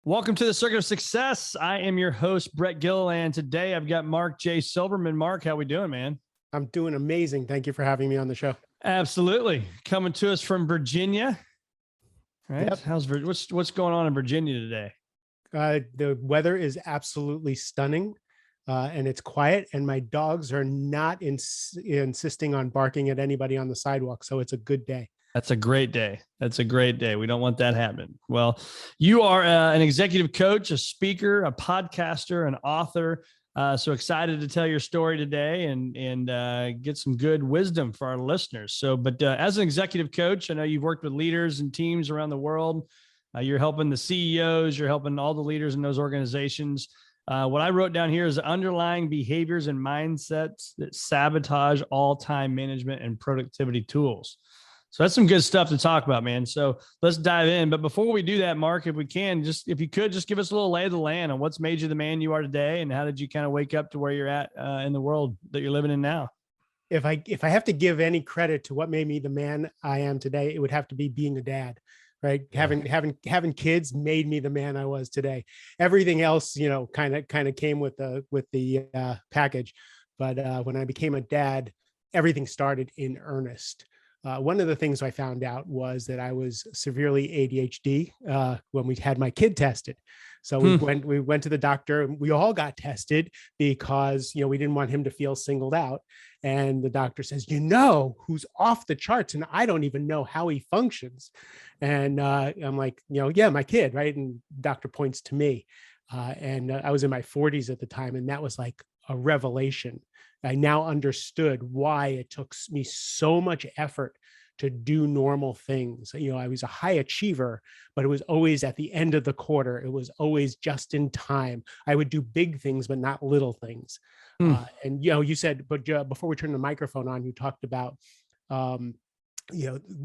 Welcome to the Circuit of Success. I am your host, Brett Gilliland. Today, I've got Mark J. Silverman. Mark, how we doing, man? I'm doing amazing. Thank you for having me on the show. Absolutely. Coming to us from Virginia. Right? Yep. What's going on in Virginia today? The weather is absolutely stunning, and it's quiet, and my dogs are not insisting on barking at anybody on the sidewalk, so it's a good day. That's a great day. That's a great day. We don't want that happening. Well, you are an executive coach, a speaker, a podcaster, an author. So excited to tell your story today and get some good wisdom for our listeners. But as an executive coach, I know you've worked with leaders and teams around the world. You're helping the CEOs. You're helping all the leaders in those organizations. What I wrote down here is underlying behaviors and mindsets that sabotage all time management and productivity tools. So that's some good stuff to talk about, man. So let's dive in. But before we do that, Mark, if you could just give us a little lay of the land on what's made you the man you are today, and how did you kind of wake up to where you're at in the world that you're living in now? If I have to give any credit to what made me the man I am today, it would have to be being a dad, right? Yeah. Having kids made me the man I was today. Everything else, kind of came with the package. But when I became a dad, everything started in earnest. One of the things I found out was that I was severely ADHD when we had my kid tested. So we went to the doctor, and we all got tested because, we didn't want him to feel singled out. And the doctor says, who's off the charts, and I don't even know how he functions. And I'm like, yeah, my kid, right? And doctor points to me. And I was in my 40s at the time, and that was like a revelation. I now understood why it took me so much effort to do normal things. I was a high achiever, but it was always at the end of the quarter. It was always just in time. I would do big things, but not little things. And, you said, but before we turn the microphone on, you talked about,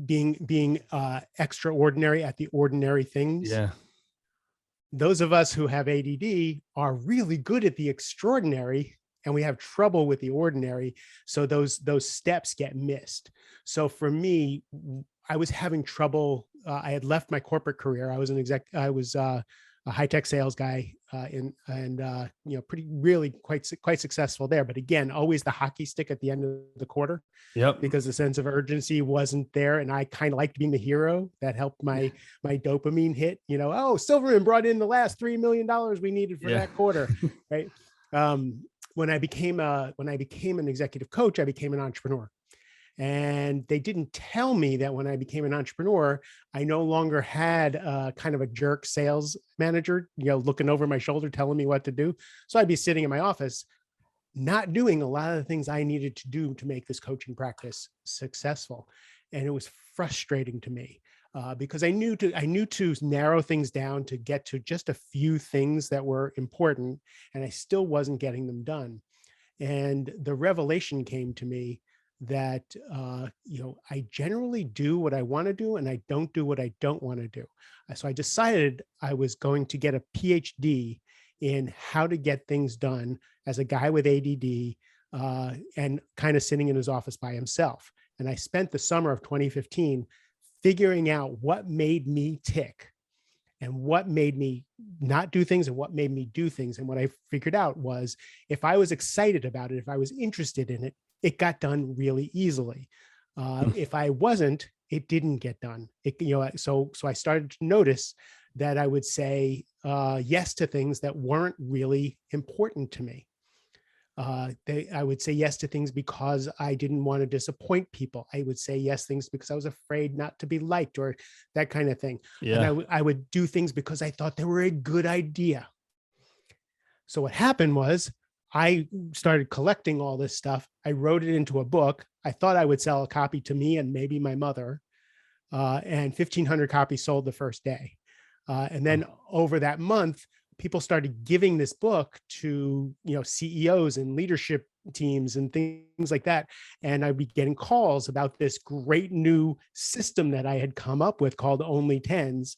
being extraordinary at the ordinary things. Yeah. Those of us who have ADD are really good at the extraordinary, and we have trouble with the ordinary. So those steps get missed. So for me, I was having trouble. I had left my corporate career. I was a high-tech sales guy, really quite successful there. But again, always the hockey stick at the end of the quarter. Yep. Because the sense of urgency wasn't there. And I kind of liked being the hero. That helped my dopamine hit, Silverman brought in the last $3 million we needed for that quarter. Right. When I became an executive coach, I became an entrepreneur. And they didn't tell me that when I became an entrepreneur, I no longer had kind of a jerk sales manager, looking over my shoulder, telling me what to do. So I'd be sitting in my office, not doing a lot of the things I needed to do to make this coaching practice successful. And it was frustrating to me. Because I knew to narrow things down to get to just a few things that were important, and I still wasn't getting them done. And the revelation came to me that, I generally do what I want to do, and I don't do what I don't want to do. So I decided I was going to get a PhD in how to get things done as a guy with ADD, and kind of sitting in his office by himself. And I spent the summer of 2015 figuring out what made me tick and what made me not do things and what made me do things. And what I figured out was, if I was excited about it, if I was interested in it, it got done really easily. If I wasn't, it didn't get done. So I started to notice that I would say yes to things that weren't really important to me. I would say yes to things because I didn't want to disappoint people. I would say yes things because I was afraid not to be liked, or that kind of thing. Yeah. And I would do things because I thought they were a good idea. So what happened was, I started collecting all this stuff. I wrote it into a book. I thought I would sell a copy to me and maybe my mother, and 1,500 copies sold the first day. And then over that month, people started giving this book to, CEOs and leadership teams and things like that. And I'd be getting calls about this great new system that I had come up with called Only Tens.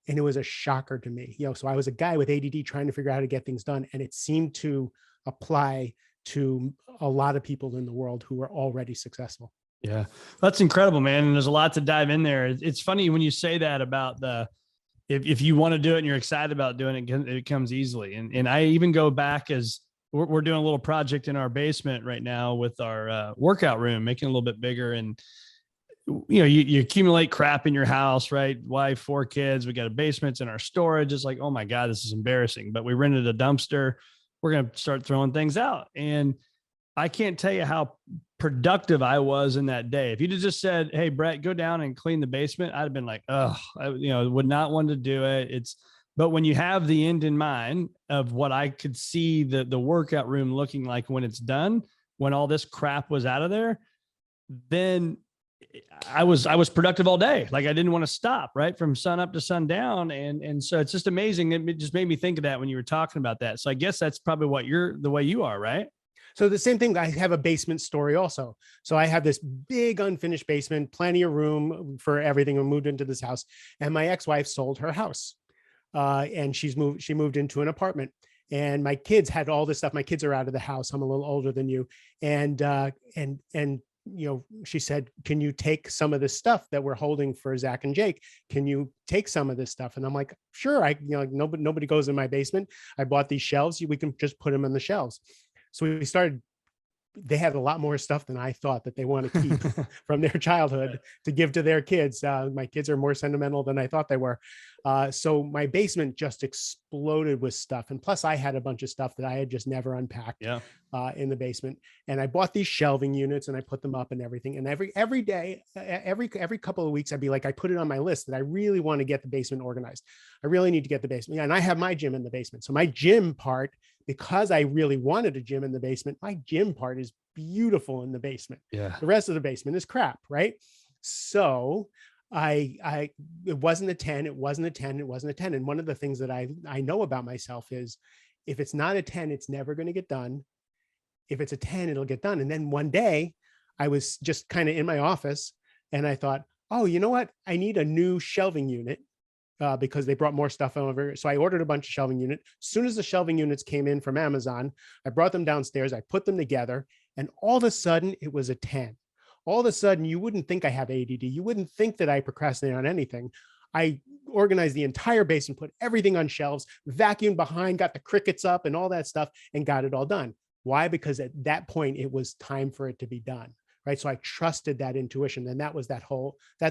And it was a shocker to me. So I was a guy with ADD trying to figure out how to get things done. And it seemed to apply to a lot of people in the world who were already successful. Yeah, that's incredible, man. And there's a lot to dive in there. It's funny when you say that about if you want to do it and you're excited about doing it, it comes easily. And I even go back as we're doing a little project in our basement right now with our workout room, making it a little bit bigger. And, you accumulate crap in your house, right? Wife, 4 kids, we got a basement in our storage. It's like, oh my God, this is embarrassing. But we rented a dumpster. We're going to start throwing things out. And I can't tell you how productive I was in that day. If you'd have just said, hey, Brett, go down and clean the basement, I'd have been like, oh, I would not want to do it. But when you have the end in mind of what I could see the workout room looking like when it's done, when all this crap was out of there, then I was productive all day. Like I didn't want to stop, right? From sun up to sundown. And so it's just amazing. It just made me think of that when you were talking about that. So I guess that's probably the way you are, right? So the same thing, I have a basement story also. So I have this big unfinished basement, plenty of room for everything. I moved into this house, and my ex-wife sold her house. And she moved into an apartment, and my kids had all this stuff. My kids are out of the house. I'm a little older than you. And she said, can you take some of this stuff that we're holding for Zach and Jake? Can you take some of this stuff? And I'm like, sure. Nobody goes in my basement. I bought these shelves. We can just put them on the shelves. So we started, they had a lot more stuff than I thought that they want to keep from their childhood to give to their kids. My kids are more sentimental than I thought they were. So my basement just exploded with stuff. And plus I had a bunch of stuff that I had just never unpacked in the basement. And I bought these shelving units and I put them up and everything. And every day, every couple of weeks, I'd be like, I put it on my list that I really want to get the basement organized. I really need to get the basement. And I have my gym in the basement. So my gym part, because I really wanted a gym in the basement, my gym part is beautiful in the basement. Yeah. The rest of the basement is crap, right? So it wasn't a 10, it wasn't a 10, it wasn't a 10. And one of the things that I know about myself is if it's not a 10, it's never going to get done. If it's a 10, it'll get done. And then one day I was just kind of in my office and I thought, oh, you know what? I need a new shelving unit. Because they brought more stuff over. So I ordered a bunch of shelving units. As soon as the shelving units came in from Amazon, I brought them downstairs, I put them together, and all of a sudden it was a 10. All of a sudden, you wouldn't think I have ADD. You wouldn't think that I procrastinate on anything. I organized the entire basement, put everything on shelves, vacuumed behind, got the crickets up and all that stuff, and got it all done. Why? Because at that point, it was time for it to be done. Right. So I trusted that intuition. And that's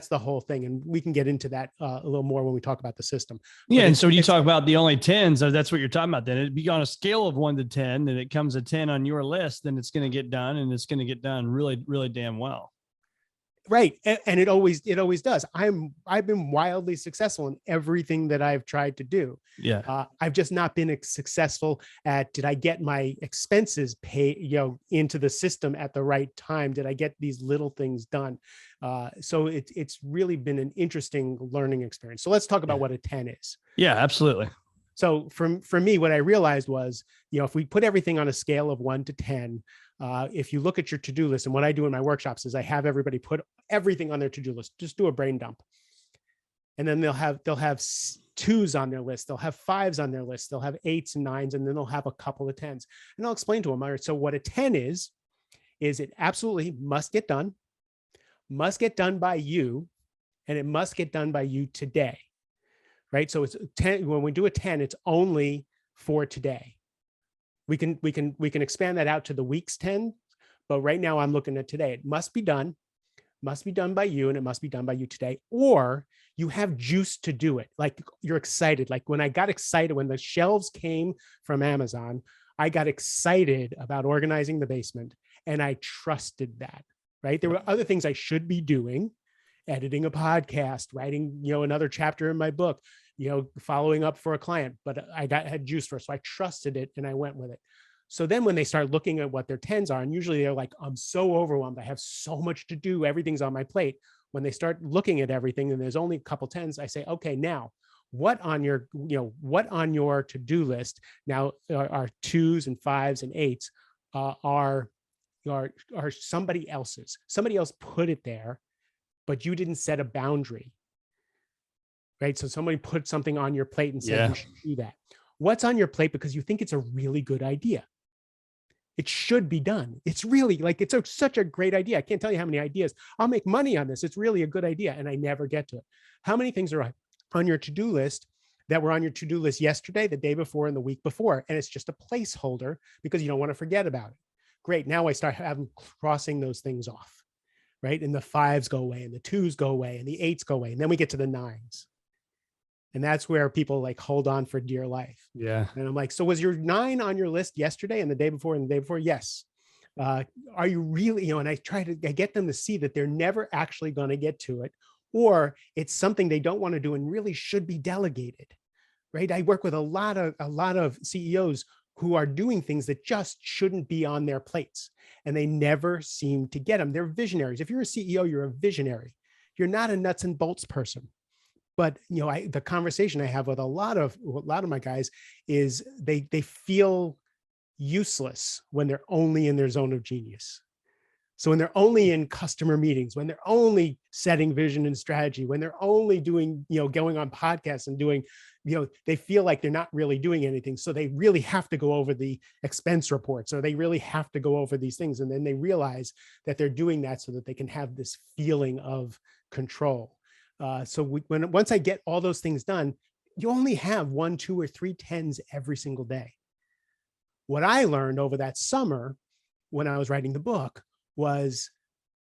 the whole thing. And we can get into that a little more when we talk about the system. Yeah. And so when you talk about the only 10s, that's what you're talking about. Then it'd be on a scale of 1 to 10, and it comes a 10 on your list, then it's going to get done, and it's going to get done really, really damn well. Right. And it always does. I've been wildly successful in everything that I've tried to do. Yeah. I've just not been successful at, did I get my expenses paid, into the system at the right time? Did I get these little things done? So it's really been an interesting learning experience. So let's talk about what a 10 is. Yeah, absolutely. So for me, what I realized was, if we put everything on a scale of 1 to 10, if you look at your to-do list, and what I do in my workshops is I have everybody put everything on their to-do list, just do a brain dump. And then they'll have 2s on their list. They'll have 5s on their list. They'll have 8s and 9s, and then they'll have a couple of 10s. And I'll explain to them. All right, so what a 10 is it absolutely must get done by you, and it must get done by you today. Right. So it's 10. When we do a 10, it's only for today. We can expand that out to the week's 10, but right now I'm looking at today. It must be done by you, and it must be done by you today, or you have juice to do it. Like you're excited. Like when I got excited, when the shelves came from Amazon, I got excited about organizing the basement, and I trusted that, right? There were other things I should be doing, editing a podcast, writing, another chapter in my book, following up for a client, but I had juice for it. So I trusted it and I went with it. So then when they start looking at what their 10s are, and usually they're like, I'm so overwhelmed, I have so much to do, everything's on my plate. When they start looking at everything and there's only a couple 10s, I say, okay, now what on your to-do list now are 2s and 5s and 8s are somebody else's. Somebody else put it there, but you didn't set a boundary, right? So somebody put something on your plate and said, you should do that. What's on your plate because you think it's a really good idea? It should be done. It's really such a great idea. I can't tell you how many ideas. I'll make money on this. It's really a good idea. And I never get to it. How many things are on your to-do list that were on your to-do list yesterday, the day before, and the week before. And it's just a placeholder because you don't want to forget about it. Great. Now I start having crossing those things off, right? And the 5s go away and the 2s go away and the 8s go away. And then we get to the 9s. And that's where people like hold on for dear life. Yeah. And I'm like, so was your 9 on your list yesterday and the day before and the day before? Yes. Are you really, and I get them to see that they're never actually going to get to it, or it's something they don't want to do and really should be delegated, right? I work with a lot of CEOs who are doing things that just shouldn't be on their plates, and they never seem to get them. They're visionaries. If you're a CEO, you're a visionary. You're not a nuts and bolts person. But the conversation I have with a lot of my guys is they feel useless when they're only in their zone of genius. So when they're only in customer meetings, when they're only setting vision and strategy, when they're only doing, going on podcasts and doing, they feel like they're not really doing anything. So they really have to go over the expense reports, or they really have to go over these things. And then they realize that they're doing that so that they can have this feeling of control. Once I get all those things done, you only have 1, 2, or 3 10s every single day. What I learned over that summer when I was writing the book was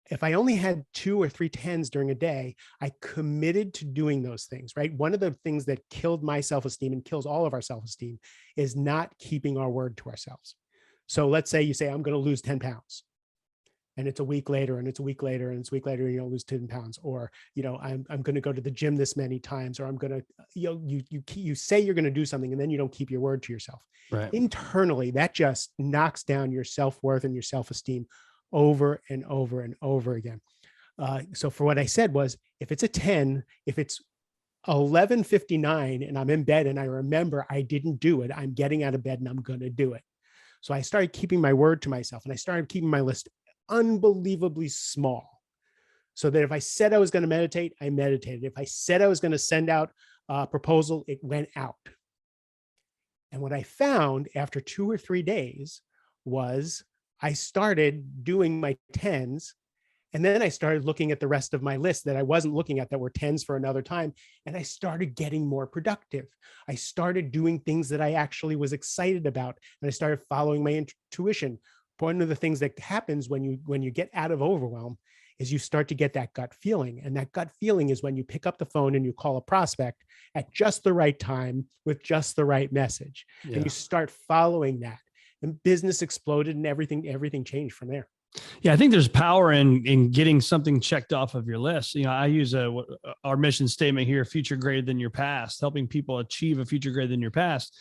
if I only had 2 or 3 10s during a day, I committed to doing those things, right? One of the things that killed my self-esteem and kills all of our self-esteem is not keeping our word to ourselves. So let's say you say, I'm going to lose 10 pounds. And it's a week later, and it's a week later, and it's a week later, you lose 10 pounds, or, I'm going to go to the gym this many times, or I'm going to, you say you're going to do something and then you don't keep your word to yourself. Right. Internally, that just knocks down your self-worth and your self-esteem over and over and over again. So for what I said was, if it's a 10, if it's 11:59 and I'm in bed and I remember I didn't do it, I'm getting out of bed and I'm going to do it. So I started keeping my word to myself, and I started keeping my list unbelievably small, so that if I said I was going to meditate, I meditated. If I said I was going to send out a proposal, it went out. And what I found after 2 or 3 days was I started doing my 10s, and then I started looking at the rest of my list that I wasn't looking at that were 10s for another time. And I started getting more productive. I started doing things that I actually was excited about. And I started following my intuition. One of the things that happens when you get out of overwhelm is you start to get that gut feeling. And that gut feeling is when you pick up the phone and you call a prospect at just the right time with just the right message. Yeah. And you start following that. And business exploded, and everything changed from there. Yeah, I think there's power in getting something checked off of your list. I use our mission statement here: future greater than your past, helping people achieve a future greater than your past.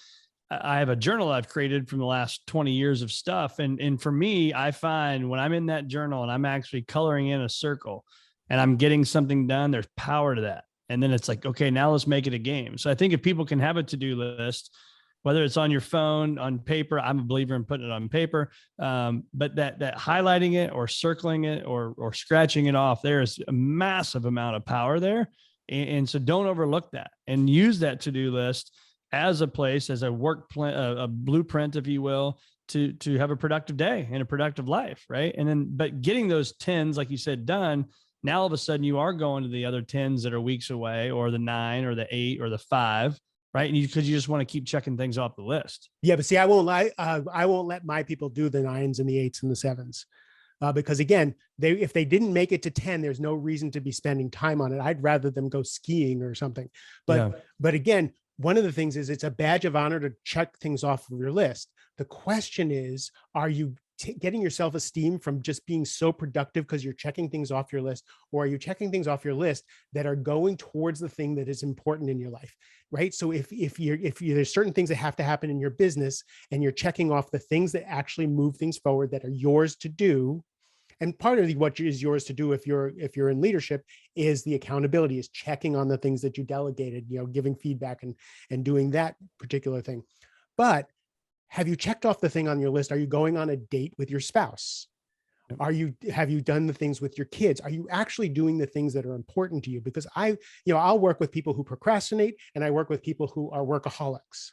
I have a journal I've created from the last 20 years of stuff. And for me, I find when I'm in that journal and I'm actually coloring in a circle and I'm getting something done, there's power to that. And then it's like, okay, now let's make it a game. So I think if people can have a to-do list, whether it's on your phone, on paper, I'm a believer in putting it on paper. But that highlighting it or circling it or scratching it off, there's a massive amount of power there. And so don't overlook that, and use that to-do list as a place, as a work plan, a blueprint, if you will, to have a productive day and a productive life. Right. And then, but getting those 10s, like you said, done, now all of a sudden you are going to the other 10s that are weeks away, or the 9 or the 8 or the 5. Right. And because you just want to keep checking things off the list. Yeah. But see, I won't let my people do the 9s and the 8s and the 7s. Because again, if they didn't make it to 10, there's no reason to be spending time on it. I'd rather them go skiing or something. But again, one of the things is it's a badge of honor to check things off of your list. The question is, are you getting your self-esteem from just being so productive because you're checking things off your list, or are you checking things off your list that are going towards the thing that is important in your life, right? So if there's certain things that have to happen in your business, and you're checking off the things that actually move things forward that are yours to do. And part of what is yours to do if you're in leadership is the accountability, is checking on the things that you delegated, giving feedback and doing that particular thing. But have you checked off the thing on your list? Are you going on a date with your spouse? Have you done the things with your kids? Are you actually doing the things that are important to you? Because I'll work with people who procrastinate, and I work with people who are workaholics.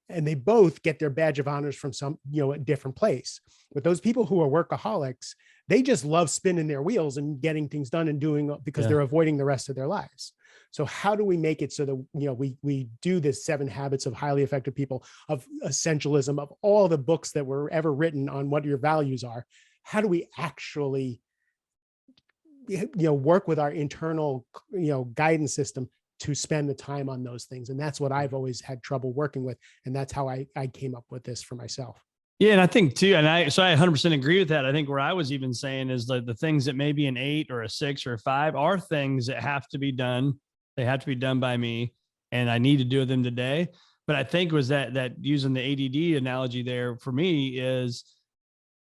and they both get their badge of honors from some, a different place. But those people who are workaholics, they just love spinning their wheels and getting things done and doing, because they're avoiding the rest of their lives. So how do we make it so that, we do this 7 habits of highly effective people, of essentialism, of all the books that were ever written on what your values are? How do we actually, work with our internal, guidance system to spend the time on those things? And that's what I've always had trouble working with. And that's how I came up with this for myself. Yeah. And I think too, so I 100% agree with that. I think where I was even saying is the things that maybe an 8 or a 6 or a 5 are things that have to be done. They have to be done by me, and I need to do them today. But I think was that using the ADD analogy there for me is,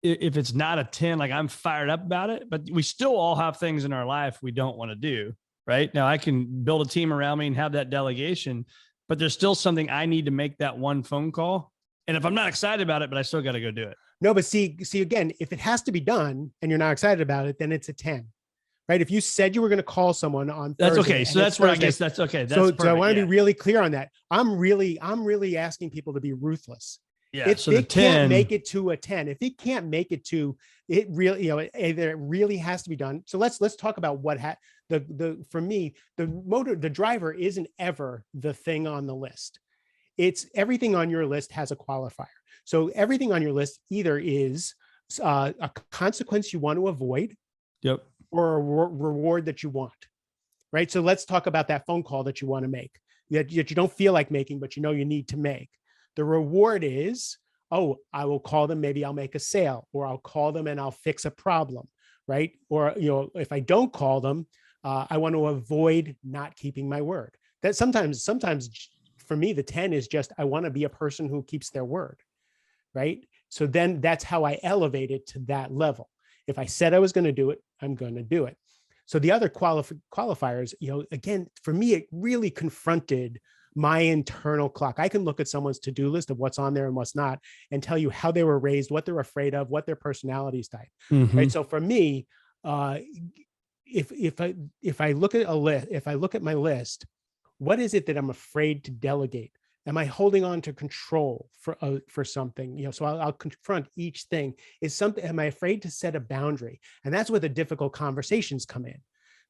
if it's not a 10, like I'm fired up about it, but we still all have things in our life we don't want to do. Right now, I can build a team around me and have that delegation, but there's still something I need to make that one phone call. And if I'm not excited about it, but I still got to go do it. No, but see again, if it has to be done and you're not excited about it, then it's a 10. Right? If you said you were going to call someone on Thursday, that's okay. So that's where I guess that's okay. That's so I want to be really clear on that. I'm really asking people to be ruthless. Yeah. If so it can't make it to a 10, if it can't make it to it, really, either it really has to be done. So let's talk about what for me, the driver isn't ever the thing on the list. It's everything on your list has a qualifier. So everything on your list either is a consequence you want to avoid. Yep. Or a reward that you want, right? So let's talk about that phone call that you want to make, that you don't feel like making, but you need to make. The reward is, oh, I will call them, maybe I'll make a sale, or I'll call them and I'll fix a problem, right? Or, if I don't call them, I want to avoid not keeping my word. That sometimes for me, the 10 is just, I want to be a person who keeps their word, right? So then that's how I elevate it to that level. If I said I was going to do it, I'm going to do it. So the other qualifiers, again, for me, it really confronted my internal clock. I can look at someone's to-do list of what's on there and what's not, and tell you how they were raised, what they're afraid of, what their personality type. Mm-hmm. Right. So for me, if I look at a list, if I look at my list, what is it that I'm afraid to delegate? Am I holding on to control for something? So I'll confront each thing. Am I afraid to set a boundary? And that's where the difficult conversations come in.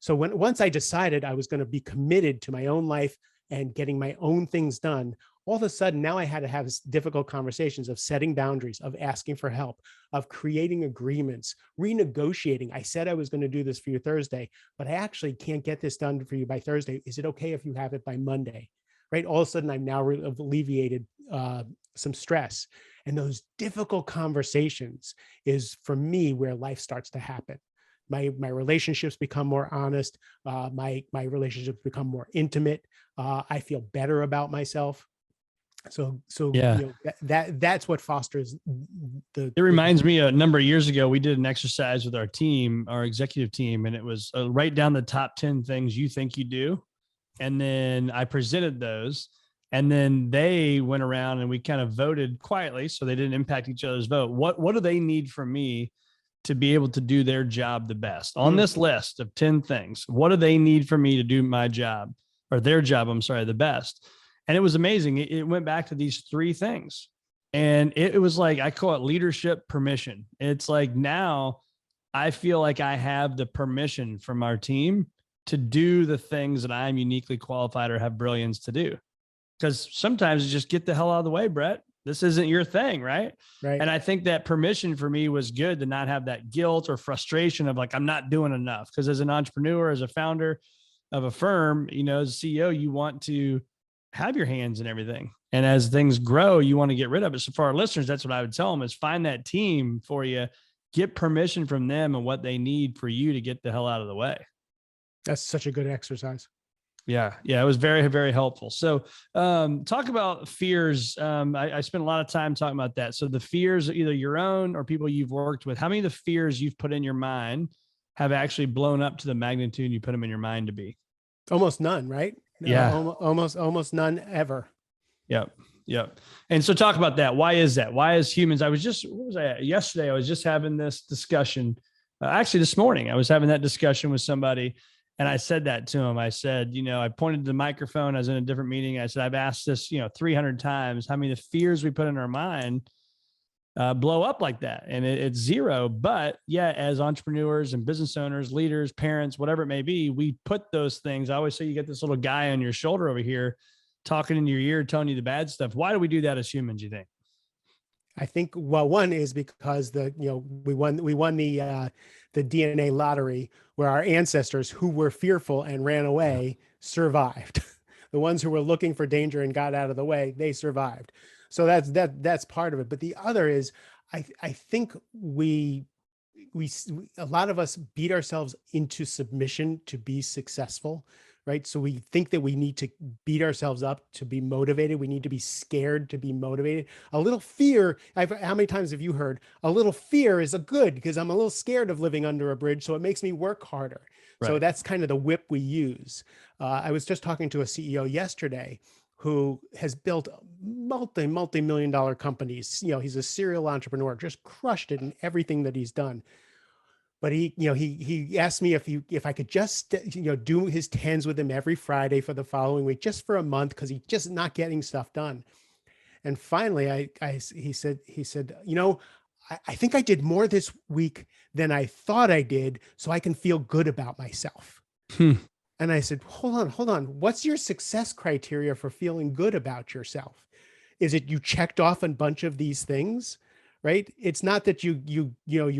So once I decided I was going to be committed to my own life and getting my own things done, all of a sudden now I had to have difficult conversations of setting boundaries, of asking for help, of creating agreements, renegotiating. I said I was going to do this for you Thursday, but I actually can't get this done for you by Thursday. Is it okay if you have it by Monday? Right? All of a sudden, I've now alleviated some stress. And those difficult conversations is, for me, where life starts to happen. My relationships become more honest. My relationships become more intimate. I feel better about myself. So yeah, that's what fosters the. It reminds me, a number of years ago, we did an exercise with our team, our executive team, and it was write down the top 10 things you think you do. And then I presented those, and then they went around and we kind of voted quietly, so they didn't impact each other's vote. What do they need from me to be able to do their job the best on this list of 10 things? What do they need from me to do my job, or their job? I'm sorry, the best. And it was amazing. It went back to these 3 things, and it was like, I call it leadership permission. It's like, now I feel like I have the permission from our team to do the things that I'm uniquely qualified or have brilliance to do. Because sometimes you just get the hell out of the way, Brett. This isn't your thing, right? Right. And I think that permission for me was good, to not have that guilt or frustration of like, I'm not doing enough. Because as an entrepreneur, as a founder of a firm, as a CEO, you want to have your hands in everything. And as things grow, you want to get rid of it. So for our listeners, that's what I would tell them, is find that team for you, get permission from them and what they need for you to get the hell out of the way. That's such a good exercise. Yeah. It was very, very helpful. So talk about fears. I spent a lot of time talking about that. So the fears, either your own or people you've worked with, how many of the fears you've put in your mind have actually blown up to the magnitude you put them in your mind to be? Almost none, right? Yeah. Almost none ever. Yep. And so talk about that. Why is that? Why as humans, yesterday I was just having this discussion. Actually this morning, I was having that discussion with somebody, And I said that to him. I said, I pointed to the microphone. I was in a different meeting. I said, I've asked this, 300 times, how many of the fears we put in our mind blow up like that. And it's zero. But yeah, as entrepreneurs and business owners, leaders, parents, whatever it may be, we put those things. I always say you get this little guy on your shoulder over here talking in your ear, telling you the bad stuff. Why do we do that as humans, you think? I think, well, one is because we won the DNA lottery, where our ancestors who were fearful and ran away survived. The ones who were looking for danger and got out of the way, they survived. So that's part of it. But the other is, I think we a lot of us beat ourselves into submission to be successful, right? So we think that we need to beat ourselves up to be motivated. We need to be scared to be motivated. A little fear, how many times have you heard, a little fear is a good, because I'm a little scared of living under a bridge, so it makes me work harder. Right. So that's kind of the whip we use. I was just talking to a CEO yesterday who has built multi-million dollar companies. He's a serial entrepreneur, just crushed it in everything that he's done. But he asked me if I could just, do his 10s with him every Friday for the following week, just for a month, because he's just not getting stuff done. And finally, he said, I think I did more this week than I thought I did, so I can feel good about myself. And I said, hold on. What's your success criteria for feeling good about yourself? Is it you checked off a bunch of these things? Right? It's not that you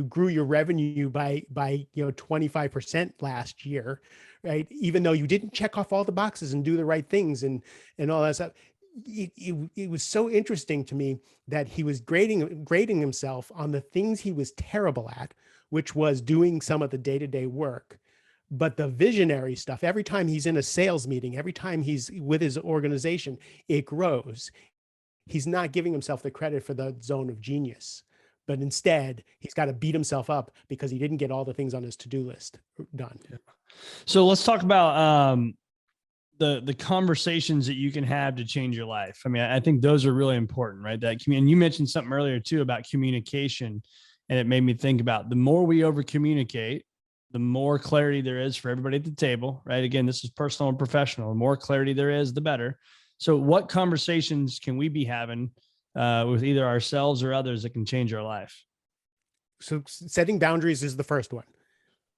grew your revenue by 25% last year, right? Even though you didn't check off all the boxes and do the right things and all that stuff. It was so interesting to me that he was grading himself on the things he was terrible at, which was doing some of the day-to-day work. But the visionary stuff, every time he's in a sales meeting, every time he's with his organization, it grows. He's not giving himself the credit for the zone of genius, but instead he's got to beat himself up because he didn't get all the things on his to-do list done. Yeah. So let's talk about the conversations that you can have to change your life. I mean, I think those are really important, right? And you mentioned something earlier too about communication, and it made me think about the more we over communicate, the more clarity there is for everybody at the table, right? Again, this is personal and professional. The more clarity there is, the better. So what conversations can we be having with either ourselves or others that can change our life? So setting boundaries is the first one,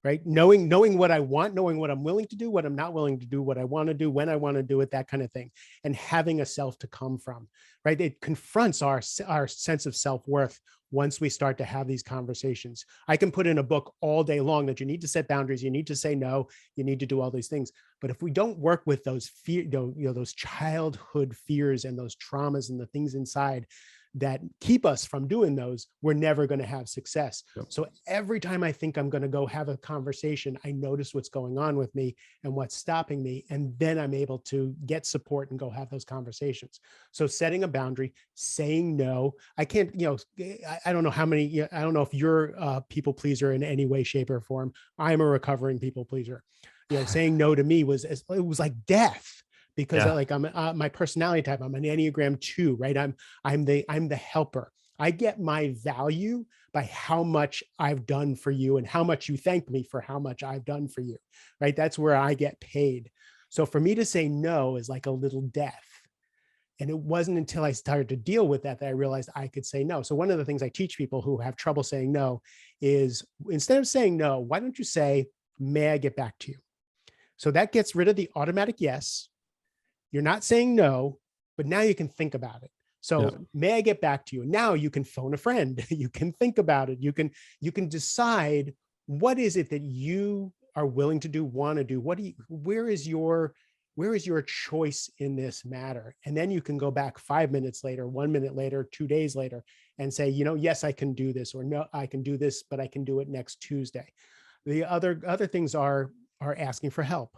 right? Knowing what I want, knowing what I'm willing to do, what I'm not willing to do, what I want to do, when I want to do it, that kind of thing. And having a self to come from, right? It confronts our sense of self-worth once we start to have these conversations. I can put in a book all day long that you need to set boundaries, you need to say no, you need to do all these things. But if we don't work with those those childhood fears and those traumas and the things inside that keep us from doing those, we're never going to have success. Yep. So every time I think I'm going to go have a conversation, I notice what's going on with me and what's stopping me. And then I'm able to get support and go have those conversations. So setting a boundary, saying no. I can't, I don't know how many, I don't know if you're a people pleaser in any way, shape or form. I'm a recovering people pleaser. Saying no to me it was like death. Because I'm my personality type, I'm an Enneagram 2, right? I'm the helper. I get my value by how much I've done for you and how much you thank me for how much I've done for you, right? That's where I get paid. So for me to say no is like a little death. And it wasn't until I started to deal with that I realized I could say no. So one of the things I teach people who have trouble saying no is, instead of saying no, why don't you say, may I get back to you? So that gets rid of the automatic yes. You're not saying no, but now you can think about it. So may I get back to you? Now you can phone a friend. You can think about it. You can decide what is it that you are willing to do, want to do. Where is your choice in this matter? And then you can go back 5 minutes later, 1 minute later, 2 days later, and say, yes, I can do this, or no, I can do this, but I can do it next Tuesday. The other things are asking for help.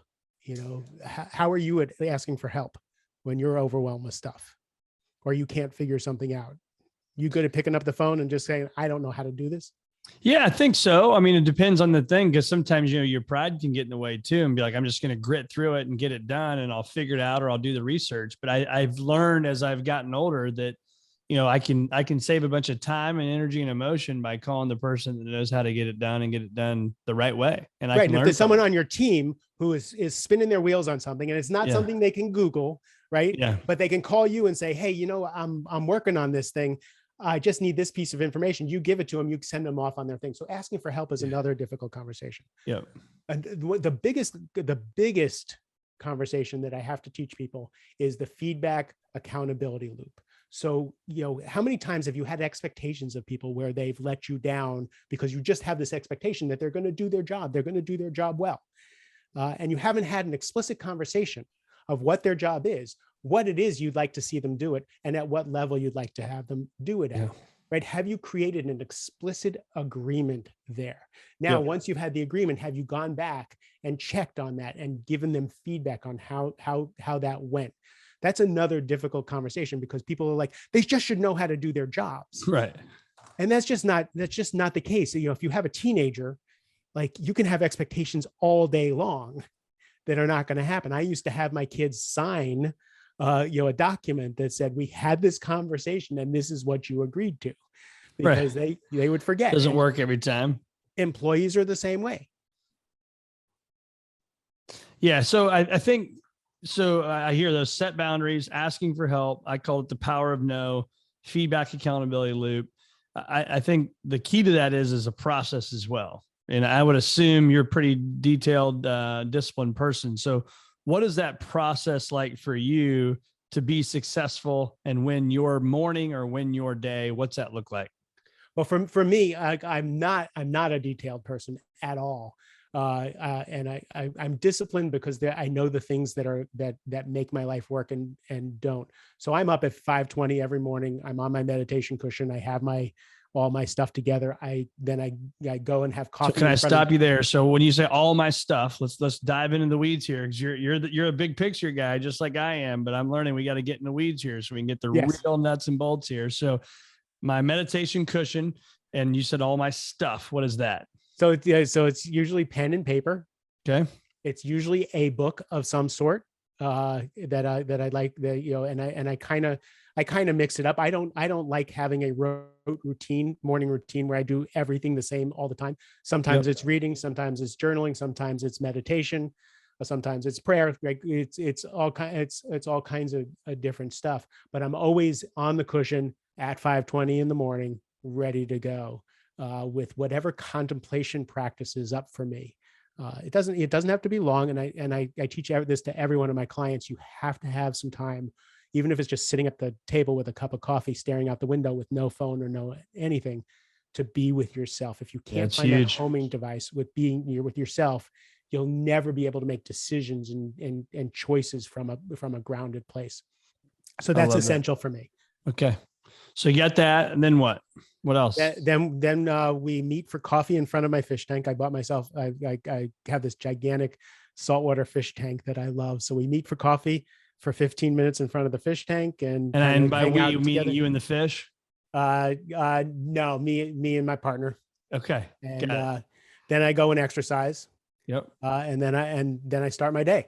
How are you at asking for help when you're overwhelmed with stuff or you can't figure something out? You good at picking up the phone and just saying, I don't know how to do this? Yeah, I think so. I mean, it depends on the thing, because sometimes, your pride can get in the way too and be like, I'm just going to grit through it and get it done and I'll figure it out or I'll do the research. But I've learned as I've gotten older that I can save a bunch of time and energy and emotion by calling the person that knows how to get it done and get it done the right way. And I Right. can And if learn there's from someone it. on your team who is spinning their wheels on something and it's not Yeah. something they can Google, right? Yeah. But they can call you and say, hey, I'm working on this thing. I just need this piece of information. You give it to them, you send them off on their thing. So asking for help is another difficult conversation. Yeah. And the biggest conversation that I have to teach people is the feedback accountability loop. So, how many times have you had expectations of people where they've let you down because you just have this expectation that they're going to do their job, they're going to do their job well. And you haven't had an explicit conversation of what their job is, what it is you'd like to see them do it, and at what level you'd like to have them do it at. Right? Have you created an explicit agreement there? Now, once you've had the agreement, have you gone back and checked on that and given them feedback on how that went? That's another difficult conversation because people are like, they just should know how to do their jobs. Right. And that's just not the case. If you have a teenager, like, you can have expectations all day long that are not going to happen. I used to have my kids sign a document that said, we had this conversation and this is what you agreed to, because they would forget. Doesn't work every time. Employees are the same way. Yeah. So I think, I hear those: set boundaries, asking for help. I call it the power of no, feedback accountability loop. I think the key to that is a process as well. And I would assume you're a pretty detailed, disciplined person. So what is that process like for you to be successful and win your morning or win your day? What's that look like? Well, for me, I'm not a detailed person at all. And I'm disciplined because I know the things that make my life work and don't. So I'm up at 5:20 every morning. I'm on my meditation cushion. I have all my stuff together. I go and have coffee. So can I stop you there? So when you say all my stuff, let's dive into the weeds here, because you're a big picture guy, just like I am. But I'm learning we got to get in the weeds here so we can get the real nuts and bolts here. So my meditation cushion, and you said all my stuff. What is that? So it's usually pen and paper. Okay. It's usually a book of some sort that I like, and I kind of mix it up. I don't like having a morning routine where I do everything the same all the time. Sometimes it's reading, sometimes it's journaling, sometimes it's meditation, sometimes it's prayer. Like it's all kinds of different stuff. But I'm always on the cushion at 5:20 in the morning, ready to go. With whatever contemplation practice is up for me. It doesn't have to be long. And I teach this to every one of my clients. You have to have some time, even if it's just sitting at the table with a cup of coffee, staring out the window with no phone or no anything, to be with yourself. If you can't find that homing device with with yourself, you'll never be able to make decisions and choices from a grounded place. So that's essential for me. Okay. So you got that. And then what? What else? Then we meet for coffee in front of my fish tank. I bought myself, I have this gigantic saltwater fish tank that I love. So we meet for coffee for 15 minutes in front of the fish tank. And by we, you mean you and the fish? No, me and my partner. Okay. And then I go and exercise. Yep. And then I start my day.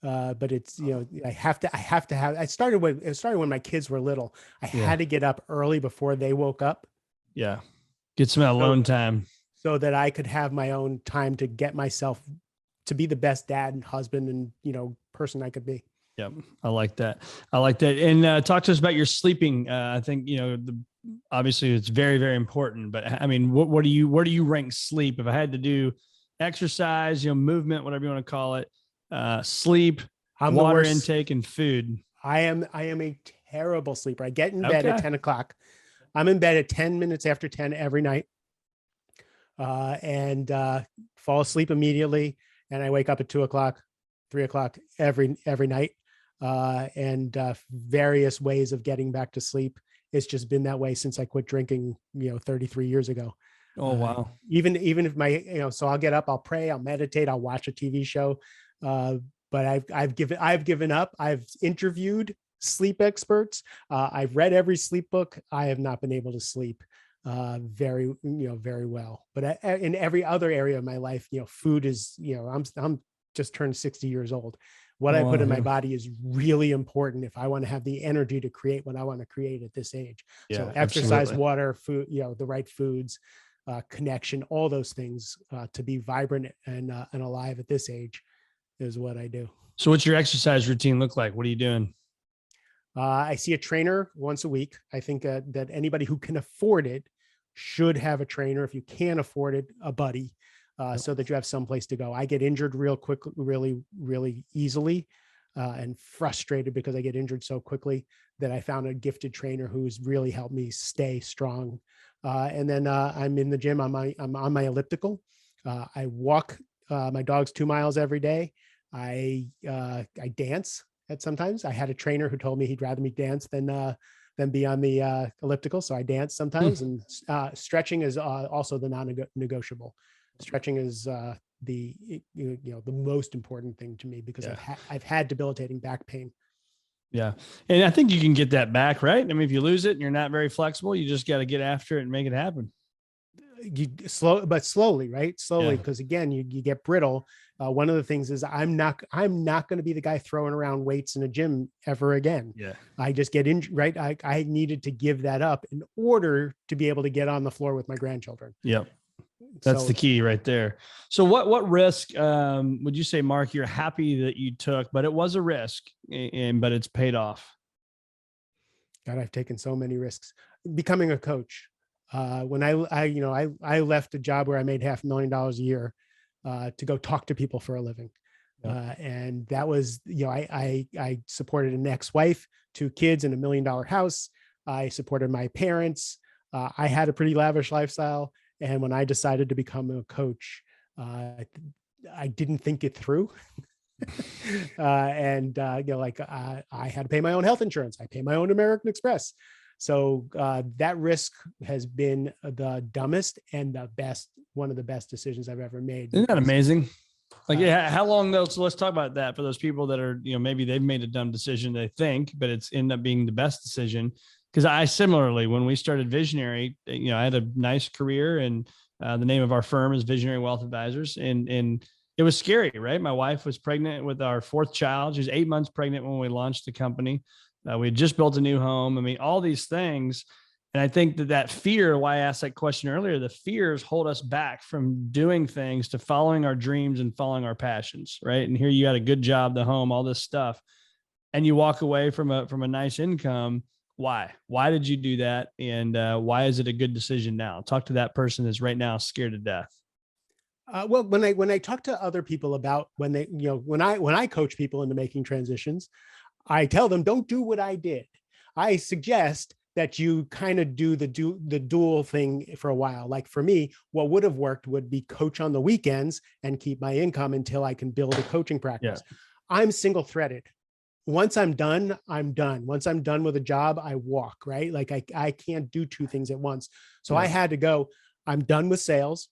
But it's, I started when my kids were little. I had to get up early before they woke up. Yeah. Get some alone time so that I could have my own time to get myself to be the best dad and husband and, person I could be. Yeah. I like that. And talk to us about your sleeping. I think, obviously it's very, very important, but I mean, where do you rank sleep? If I had to do exercise, movement, whatever you want to call it, sleep, water intake, and food. I am a terrible sleeper. I get in bed at 10 o'clock. I'm in bed at 10 minutes after 10 every night, and fall asleep immediately. And I wake up at 2 o'clock, 3 o'clock every night, and various ways of getting back to sleep. It's just been that way since I quit drinking, 33 years ago. Oh, wow. Even if so I'll get up, I'll pray, I'll meditate, I'll watch a TV show. But I've given up. I've interviewed sleep experts. I've read every sleep book. I have not been able to sleep very well. But in every other area of my life, food is, I'm just turned 60 years old. what I put in my body is really important if I want to have the energy to create what I want to create at this age. So exercise, absolutely. water, food, the right foods, connection, all those things to be vibrant and alive at this age is what I do. So what's your exercise routine look like? What are you doing? I see a trainer once a week. I think that anybody who can afford it should have a trainer. If you can't afford it, a buddy, so that you have someplace to go. I get injured real quickly, really easily, and frustrated because I get injured so quickly that I found a gifted trainer who's really helped me stay strong. And then I'm in the gym. I'm on my elliptical. I walk my dogs 2 miles every day. I dance. Sometimes I had a trainer who told me he'd rather me dance than be on the elliptical. So I dance sometimes, and stretching is also the non-negotiable. Stretching is the most important thing to me because I've had debilitating back pain. Yeah. And I think you can get that back, right? I mean, if you lose it and you're not very flexible, you just got to get after it and make it happen. Slowly, right? Slowly. Because again, you get brittle. One of the things is I'm not going to be the guy throwing around weights in a gym ever again. Yeah. I just get injured, right? I needed to give that up in order to be able to get on the floor with my grandchildren. Yep. That's the key right there. So what risk would you say, Mark, you're happy that you took, but it was a risk but it's paid off? God, I've taken so many risks. Becoming a coach. When I left a job where I made $500,000 a year to go talk to people for a living. And that was, I supported an ex-wife, 2 kids in $1 million house. I supported my parents. I had a pretty lavish lifestyle. And when I decided to become a coach, I didn't think it through. I had to pay my own health insurance. I pay my own American Express. So that risk has been the dumbest and the best, one of the best decisions I've ever made. Isn't that amazing? Like, how long though? So let's talk about that for those people that are, maybe they've made a dumb decision, they think, but it's ended up being the best decision. Because I similarly, when we started Visionary, I had a nice career, and the name of our firm is Visionary Wealth Advisors. And it was scary, right? My wife was pregnant with our 4th child. She was 8 months pregnant when we launched the company. We had just built a new home. I mean, all these things. And I think that fear, why I asked that question earlier, the fears hold us back from doing things, to following our dreams and following our passions, right? And here you had a good job, the home, all this stuff, and you walk away from a nice income. Why did you do that? And why is it a good decision now? Talk to that person that's right now scared to death. Well, when I talk to other people about when I coach people into making transitions, I tell them, don't do what I did. I suggest that you kind of do the dual thing for a while. Like for me, what would have worked would be coach on the weekends and keep my income until I can build a coaching practice. Yeah. I'm single threaded. Once I'm done, I'm done. Once I'm done with a job, I walk, right? Like I can't do 2 things at once. So I had to go, I'm done with sales.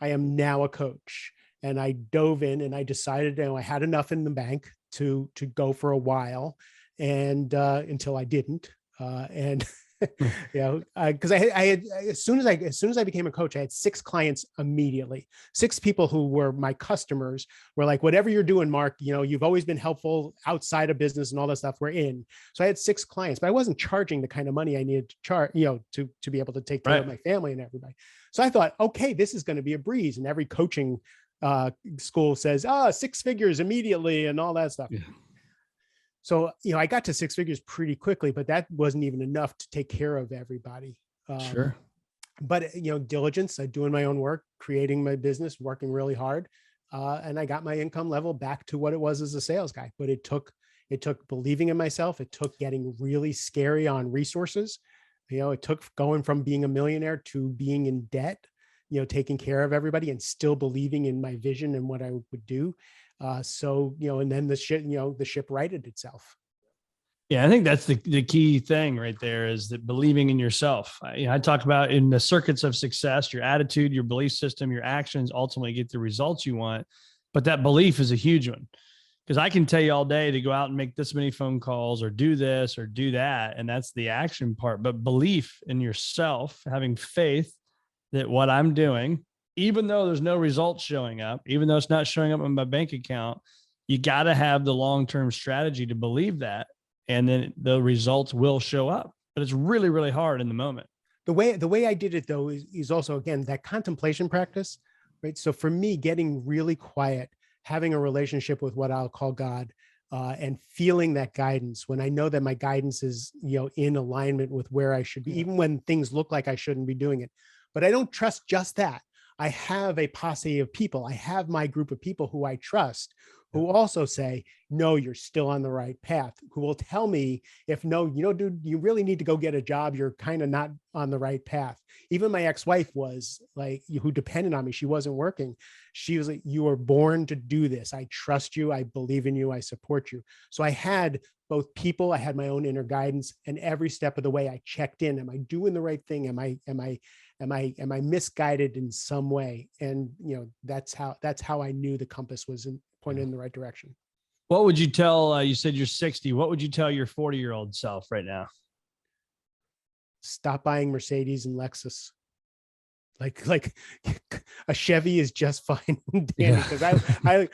I am now a coach. And I dove in and I decided, I had enough in the bank to go for a while, and until I didn't. Because I had, as soon as I became a coach, I had 6 clients immediately. 6 people who were my customers were like, whatever you're doing, Mark, you've always been helpful outside of business and all that stuff, we're in. So I had 6 clients, but I wasn't charging the kind of money I needed to charge, to be able to take care of my family and everybody. So I thought, okay, this is going to be a breeze. And every coaching school says, 6 figures immediately and all that stuff. Yeah. So, I got to 6 figures pretty quickly, but that wasn't even enough to take care of everybody. Sure. But, diligence, doing my own work, creating my business, working really hard. And I got my income level back to what it was as a sales guy. But it took believing in myself. It took getting really scary on resources. It took going from being a millionaire to being in debt, taking care of everybody and still believing in my vision and what I would do. And then the ship righted itself. Yeah, I think that's the key thing right there, is that believing in yourself. I talk about in the circuits of success, your attitude, your belief system, your actions ultimately get the results you want. But that belief is a huge one, because I can tell you all day to go out and make this many phone calls or do this or do that. And that's the action part. But belief in yourself, having faith that what I'm doing, even though there's no results showing up, even though it's not showing up on my bank account, you got to have the long-term strategy to believe that, and then the results will show up. But it's really, really hard in the moment. The way I did it though is also, again, that contemplation practice, right? So for me, getting really quiet, having a relationship with what I'll call God, and feeling that guidance when I know that my guidance is, in alignment with where I should be, even when things look like I shouldn't be doing it. But I don't trust just that. I have a posse of people. I have my group of people who I trust, who also say, no, you're still on the right path, who will tell me if no, dude, you really need to go get a job. You're kind of not on the right path. Even my ex-wife was like, who depended on me. She wasn't working. She was like, you were born to do this. I trust you. I believe in you. I support you. So I had both people, I had my own inner guidance, and every step of the way I checked in. Am I doing the right thing? Am I misguided in some way? And that's how I knew the compass was pointed in the right direction. What would you tell, you said you're 60. What would you tell your 40-year-old self right now? Stop buying Mercedes and Lexus. Like a Chevy is just fine, Danny, because I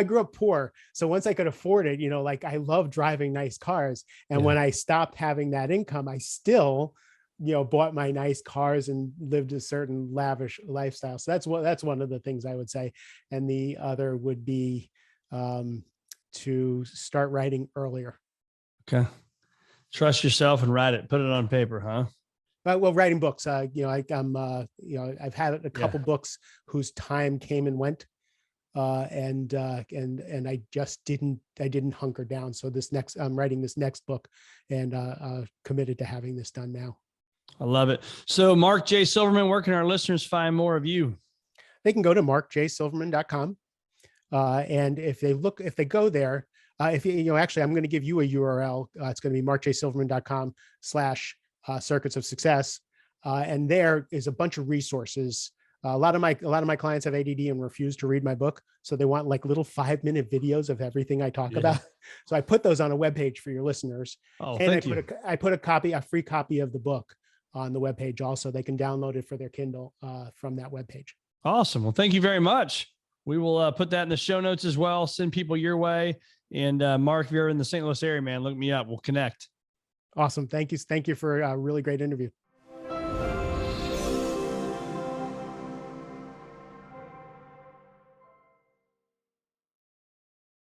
grew up poor. So once I could afford it, I love driving nice cars. And when I stopped having that income, I still, bought my nice cars and lived a certain lavish lifestyle. So that's one of the things I would say. And the other would be to start writing earlier. Okay. Trust yourself and write it. Put it on paper, huh? Well, writing books, I've had a couple books whose time came and went, and I just didn't hunker down. So I'm writing this next book, and committed to having this done now. I love it. So Mark J. Silverman, where can our listeners find more of you? They can go to markjsilverman.com. And if they go there, actually, I'm going to give you a URL. It's going to be markjsilverman.com/circuits of success. And there is a bunch of resources. A lot of my clients have ADD and refuse to read my book. So they want like little 5-minute videos of everything I talk about. So I put those on a webpage for your listeners. Oh, and thank you. I put a free copy of the book on the webpage. Also, they can download it for their Kindle from that webpage. Awesome. Well, thank you very much. We will put that in the show notes as well. Send people your way. And Mark, if you're in the St. Louis area, man, look me up. We'll connect. Awesome. Thank you. Thank you for a really great interview.